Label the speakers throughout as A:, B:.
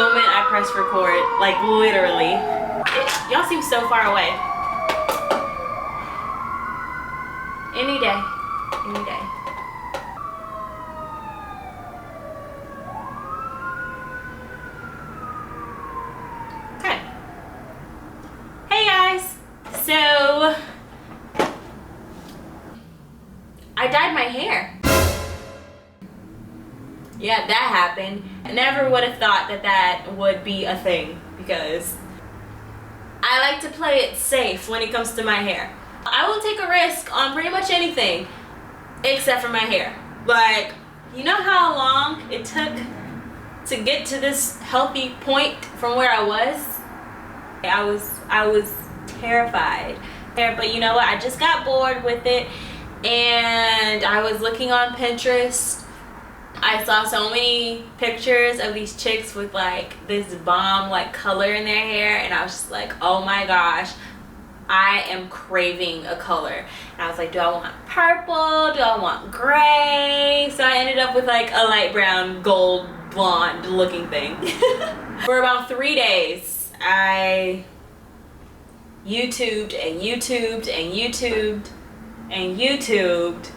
A: moment I pressed record, like literally. Y'all seem so far away. Any day, any day. Okay. Hey guys, so I dyed my hair. Yeah, that happened. I never would have thought that that would be a thing because I like to play it safe when it comes to my hair. I will take a risk on pretty much anything except for my hair. Like, you know how long it took to get to this healthy point from where I was? I was terrified. But you know what? I just got bored with it and I was looking on Pinterest. I saw so many pictures of these chicks with like this bomb like color in their hair, and I was just like, oh my gosh, I am craving a color. And I was like, do I want purple? Do I want gray? So I ended up with like a light brown, gold, blonde looking thing. For about 3 days, I YouTubed and YouTubed and YouTubed and YouTubed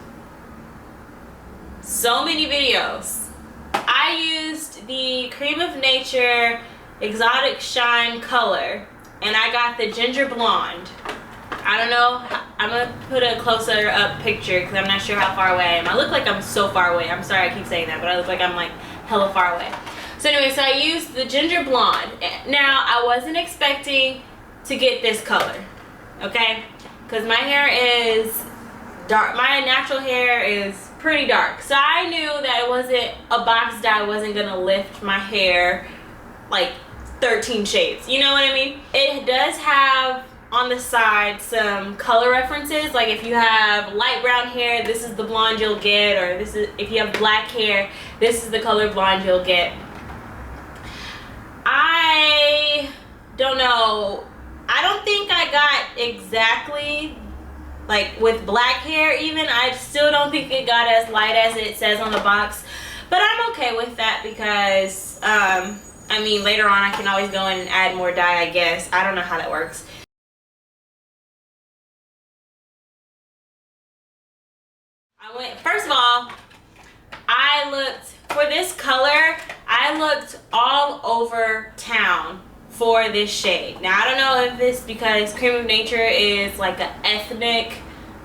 A: so many videos. I used the Creme of Nature Exotic Shine color and I got the ginger blonde. I don't know, I'm gonna put a closer up picture because I'm not sure how far away I am. I look like I'm so far away. I'm sorry I keep saying that, but I look like I'm like hella far away. So anyway, so I used the ginger blonde. Now I wasn't expecting to get this color, okay? Because my hair is dark. My natural hair is pretty dark, so I knew that it wasn't a box dye wasn't gonna lift my hair like 13 shades, you know what I mean? It does have on the side some color references, like if you have light brown hair, this is the blonde you'll get, or this is if you have black hair, this is the color blonde you'll get. I don't know, I don't think I got exactly like with black hair. Even I still don't think it got as light as it says on the box, but I'm okay with that because I mean later on I can always go in and add more dye, I guess. I don't know how that works. First of all, I looked for this color. I looked all over town for this shade. Now I don't know if it's because Creme of Nature is like an ethnic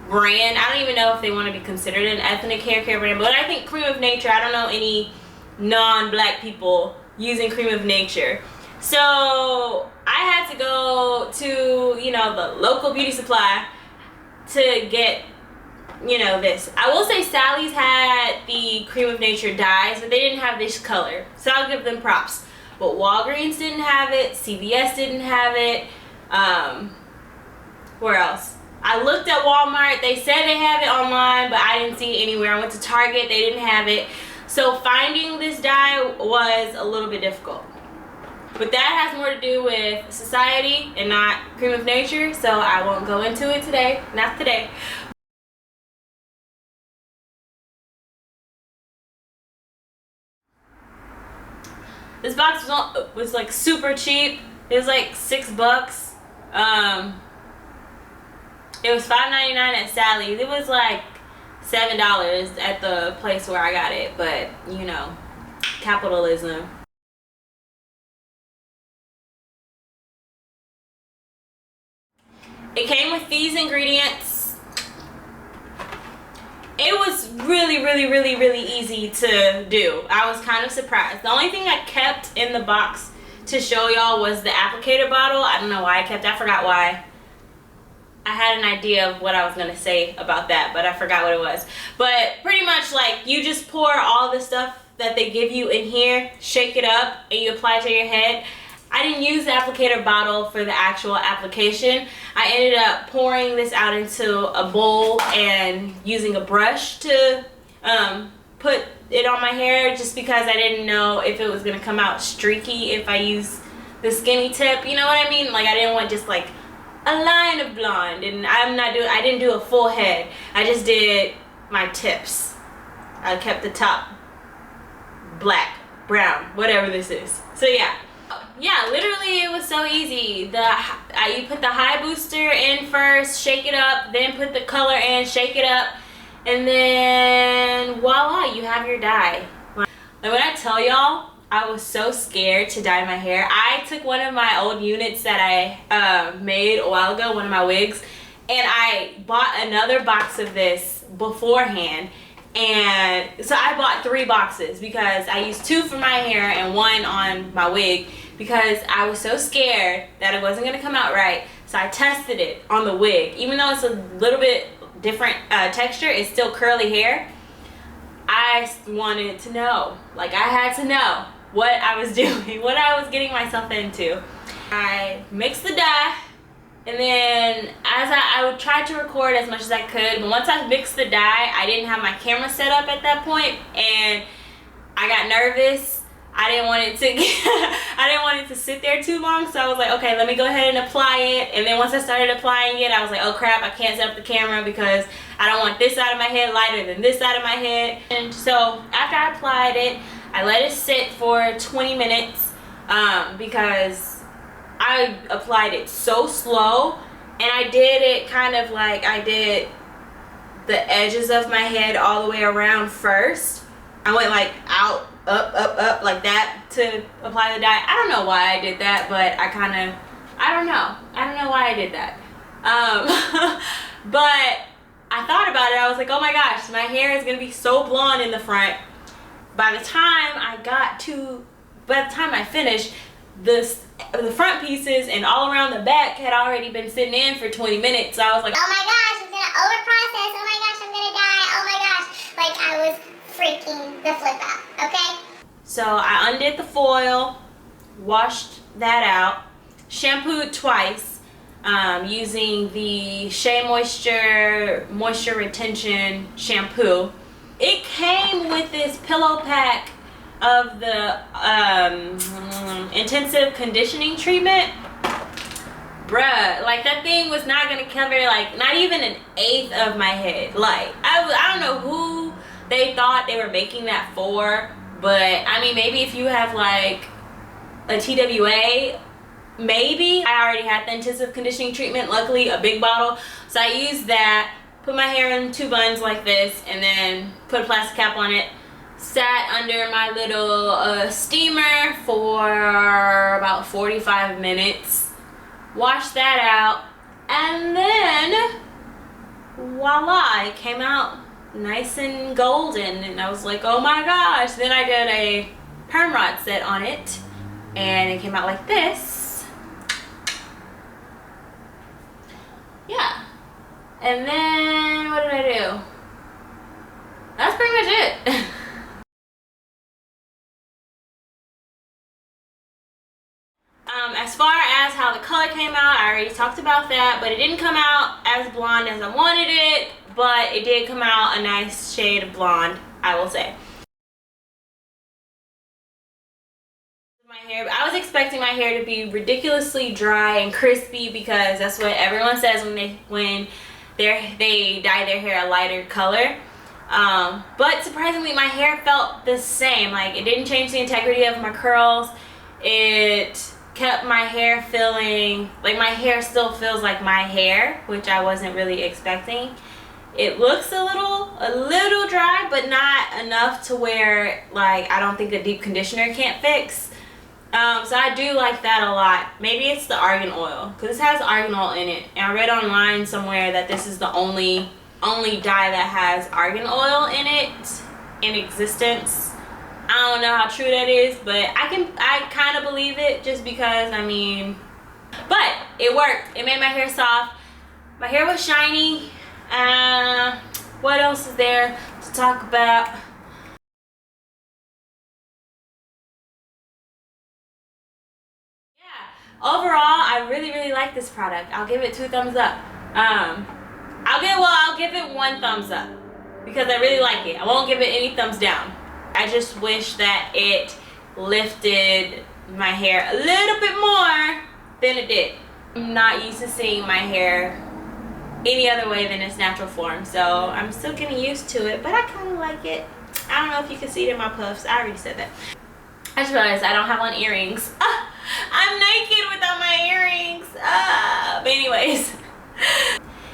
A: brand. I don't even know if they want to be considered an ethnic hair care brand, but I think Creme of Nature, I don't know any non-black people using Creme of Nature. So I had to go to, you know, the local beauty supply to get, you know, this. I will say Sally's had the Creme of Nature dyes, but they didn't have this color, so I'll give them props. But Walgreens didn't have it, CVS didn't have it, where else? I looked at Walmart, they said they have it online, but I didn't see it anywhere. I went to Target, they didn't have it. So finding this dye was a little bit difficult. But that has more to do with society and not Creme of Nature, so I won't go into it today, not today. This box was like super cheap. It was like $6. It was $5.99 at Sally's. It was like $7 at the place where I got it, but you know, capitalism. It came with these ingredients. It was really easy to do. I was kind of surprised. The only thing I kept in the box to show y'all was the applicator bottle. I don't know why I kept it. I forgot why. I had an idea of what I was going to say about that, but I forgot what it was. But pretty much like you just pour all the stuff that they give you in here, shake it up, and you apply it to your head. I didn't use the applicator bottle for the actual application. I ended up pouring this out into a bowl and using a brush to put it on my hair, just because I didn't know if it was gonna come out streaky if I use the skinny tip, you know what I mean? Like I didn't want just like a line of blonde, and I didn't do a full head. I just did my tips. I kept the top black, brown, whatever this is. So yeah. yeah, literally it was so easy. You put the high booster in first, shake it up, then put the color in, shake it up, and then voila, you have your dye. Like when I tell y'all, I was so scared to dye my hair. I took one of my old units that I made a while ago, one of my wigs, and I bought another box of this beforehand. And so I bought 3 boxes because I used 2 for my hair and 1 on my wig because I was so scared that it wasn't going to come out right. So I tested it on the wig. Even though it's a little bit different texture, it's still curly hair. I wanted to know, like I had to know what I was doing, what I was getting myself into. I mixed the dye. And then as I would try to record as much as I could, but once I mixed the dye, I didn't have my camera set up at that point, and I got nervous. I didn't want it to I didn't want it to sit there too long, so I was like, okay, let me go ahead and apply it. And then once I started applying it, I was like, oh crap, I can't set up the camera because I don't want this side of my head lighter than this side of my head. And so after I applied it, I let it sit for 20 minutes because I applied it so slow, and I did it kind of like I did the edges of my head all the way around first. I went like out, up like that to apply the dye. I don't know why I did that, but I don't know why I did that. But I thought about it. I was like, oh my gosh, my hair is gonna be so blonde in the front. By the time I finished, the front pieces and all around the back had already been sitting in for 20 minutes. So I was like, oh my gosh, I'm gonna overprocess. Oh my gosh, I'm gonna die. Oh my gosh. Like I was freaking the flip out, okay? So I undid the foil, washed that out, shampooed twice using the Shea Moisture Retention shampoo. It came with this pillow pack of the intensive conditioning treatment. Bruh, like that thing was not gonna cover like not even an eighth of my head. Like I don't know who they thought they were making that for, but I mean maybe if you have like a TWA, maybe. I already had the intensive conditioning treatment, luckily a big bottle, so I used that, put my hair in 2 buns like this, and then put a plastic cap on it. Sat under my little steamer for about 45 minutes, washed that out, and then voila, it came out nice and golden, and I was like, oh my gosh. Then I did a perm rod set on it, and it came out like this. Yeah. And then what did I do? That's pretty much it. As far as how the color came out, I already talked about that, but it didn't come out as blonde as I wanted it, but it did come out a nice shade of blonde, I will say. My hair, I was expecting my hair to be ridiculously dry and crispy because that's what everyone says when they dye their hair a lighter color. But surprisingly, my hair felt the same. Like it didn't change the integrity of my curls. It kept my hair feeling like my hair still feels like my hair, which I wasn't really expecting. It looks a little dry, but not enough to where like I don't think a deep conditioner can't fix. So I do like that a lot. Maybe it's the argan oil because this has argan oil in it, and I read online somewhere that this is the only dye that has argan oil in it in existence. I don't know how true that is, but I kind of believe it just because, I mean, but it worked. It made my hair soft. My hair was shiny. What else is there to talk about? Yeah, overall, I really like this product. I'll give it 2 thumbs up. I'll give it 1 thumbs up because I really like it. I won't give it any thumbs down. I just wish that it lifted my hair a little bit more than it did. I'm not used to seeing my hair any other way than its natural form, so I'm still getting used to it, but I kind of like it. I don't know if you can see it in my puffs. I already said that. I just realized I don't have on earrings. I I'm naked without my earrings. But anyways,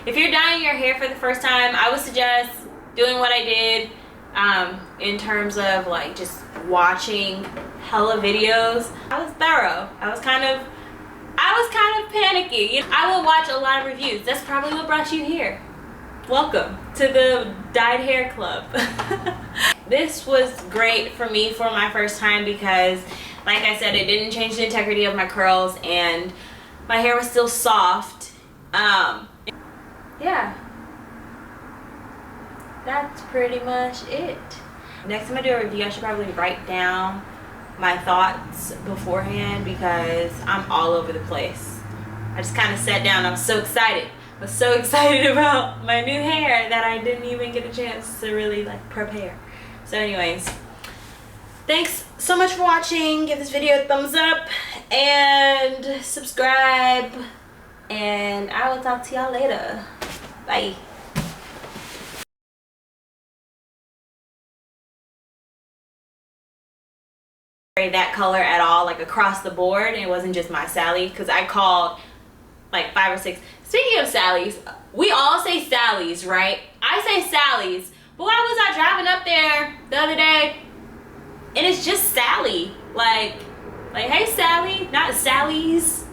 A: if you're dyeing your hair for the first time, I would suggest doing what I did in terms of like just watching hella videos. I was thorough. I was kind of panicky. You know, I will watch a lot of reviews. That's probably what brought you here. Welcome to the dyed hair club. This was great for me for my first time because, like I said, it didn't change the integrity of my curls and my hair was still soft. Yeah, that's pretty much it. Next time I do a review, I should probably write down my thoughts beforehand because I'm all over the place. I just kind of sat down. I was so excited. I was so excited about my new hair that I didn't even get a chance to really like prepare. So anyways, thanks so much for watching. Give this video a thumbs up and subscribe. And I will talk to y'all later. Bye. That color at all, like across the board. It wasn't just my Sally, because I called like 5 or 6. Speaking of Sally's, we all say Sally's, right? I say Sally's, but why was I driving up there the other day and it's just Sally, like hey Sally, not Sally's.